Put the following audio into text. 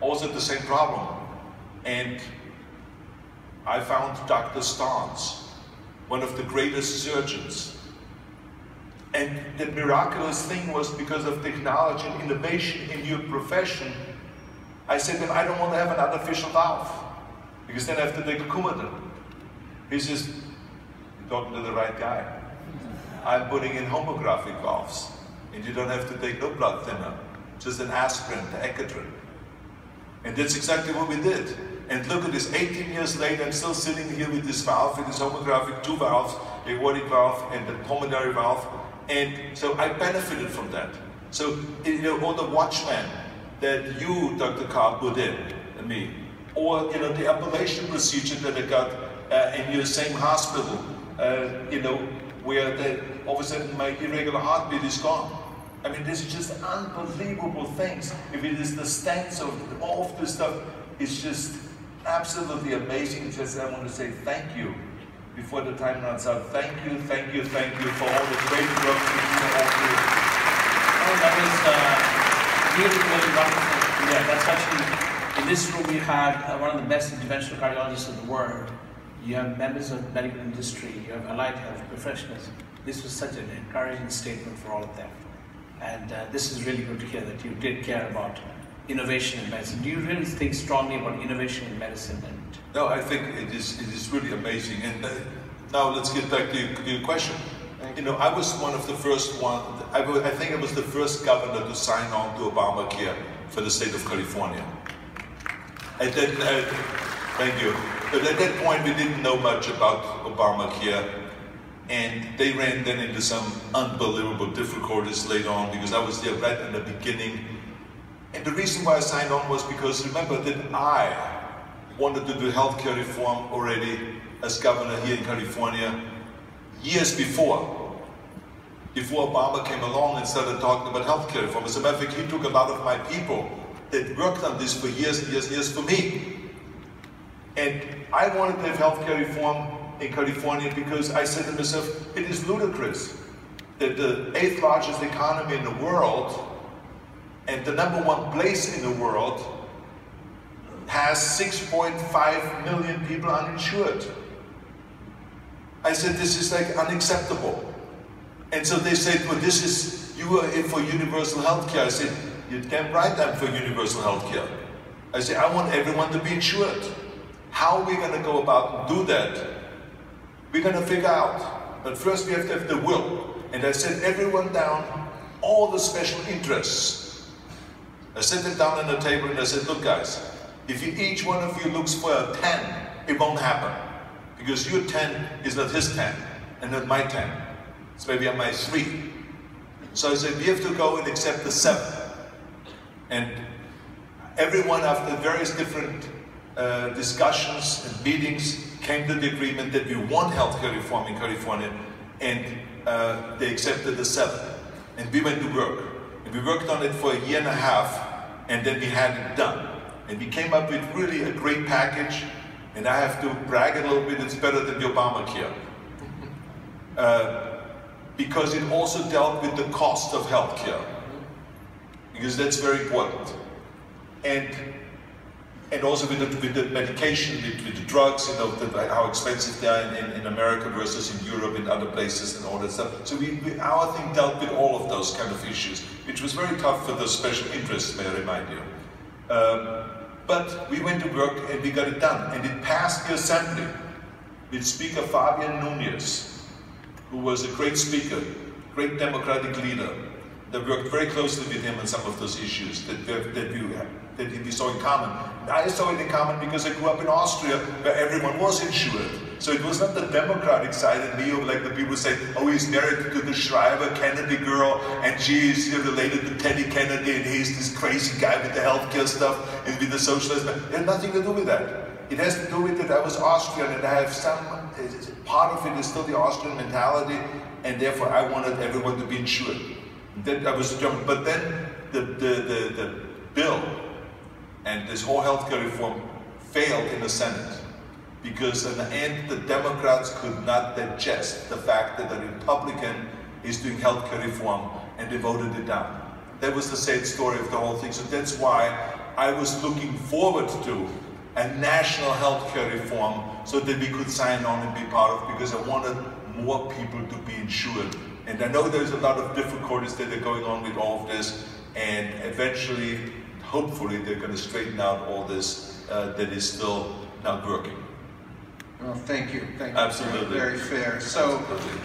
also the same problem. And I found Dr. Starnes, one of the greatest surgeons. And the miraculous thing was, because of technology and innovation in your profession, I said to him, I don't want to have an artificial valve, because then I have to take a Coumadin. He says, you're talking to the right guy. I'm putting in homographic valves, and you don't have to take no blood thinner, just an aspirin, the Ecotrin. And that's exactly what we did. And look at this, 18 years later, I'm still sitting here with this valve, with this homographic, 2 valves, the aortic valve and the pulmonary valve. And so I benefited from that. So, you know, all the watchmen that you, Dr. Carr, put in, and me, or, you know, the ablation procedure that I got in your same hospital, you know, where all of a sudden my irregular heartbeat is gone. I mean, this is just unbelievable things. If it is the stents of all of this stuff, it's just absolutely amazing. Just, I want to say thank you before the time runs out. Thank you, thank you, thank you for all the great work you do all through. Oh, that was really, really wonderful. Yeah, that's actually, in this room we had one of the best interventional cardiologists in the world. You have members of the medical industry, you have allied health professionals. This was such an encouraging statement for all of them. And this is really good to hear that you did care about innovation in medicine. Do you really think strongly about innovation in medicine? No, I think it is really amazing. And now let's get back to your question. You know, I was one of the first I think I was the first governor to sign on to Obamacare for the state of California. Thank you. But at that point, we didn't know much about Obamacare. And they ran then into some unbelievable difficulties later on, because I was there right in the beginning. And the reason why I signed on was because, remember, that I wanted to do healthcare reform already as governor here in California years before Obama came along and started talking about healthcare reform. As a matter of fact, he took a lot of my people that worked on this for years and years and years for me. And I wanted to have healthcare reform in California because I said to myself, it is ludicrous that the 8th largest economy in the world and the #1 place in the world has 6.5 million people uninsured. I said, this is like unacceptable. And so they said, well, you are in for universal health care. I said, you're damn right I'm for universal health care. I said, I want everyone to be insured. How are we going to go about and do that? We're going to figure out. But first we have to have the will. And I set everyone down, all the special interests. I set them down on the table and I said, look guys, if each one of you looks for a 10, it won't happen. Because your 10 is not his 10, and not my 10. It's maybe on my 3. So I said, we have to go and accept the 7. And everyone, after various different discussions and meetings, came to the agreement that we want healthcare reform in California, and they accepted the 7. And we went to work. And we worked on it for a year and a half, and then we had it done. And we came up with really a great package, and I have to brag a little bit, it's better than the Obamacare. Because it also dealt with the cost of healthcare, because that's very important. And also with the medication, with the drugs, you know, how expensive they are in America versus in Europe and other places and all that stuff. So our thing dealt with all of those kind of issues, which was very tough for the special interests, may I remind you. But we went to work and we got it done. And it passed the assembly with Speaker Fabian Nunez, who was a great speaker, great democratic leader, that worked very closely with him on some of those issues that we saw in common. I saw it in common because I grew up in Austria, where everyone was insured. So it was not the democratic side of me, or like the people say, oh, he's married to the Schreiber Kennedy girl, and she's related to Teddy Kennedy, and he's this crazy guy with the healthcare stuff, and with the socialist. It had nothing to do with that. It has to do with that I was Austrian, and I have part of it is still the Austrian mentality, and therefore I wanted everyone to be insured. Then I was German, but then the bill and this whole healthcare reform failed in the Senate, because in the end the Democrats could not digest the fact that a Republican is doing healthcare reform, and they voted it down. That was the sad story of the whole thing. So that's why I was looking forward to a national healthcare reform so that we could sign on and be part of, because I wanted more people to be insured. And I know there's a lot of difficulties that are going on with all of this, and eventually, hopefully, they're going to straighten out all this that is still not working. Well, thank you. Thank you. Absolutely. Very fair. So. Absolutely.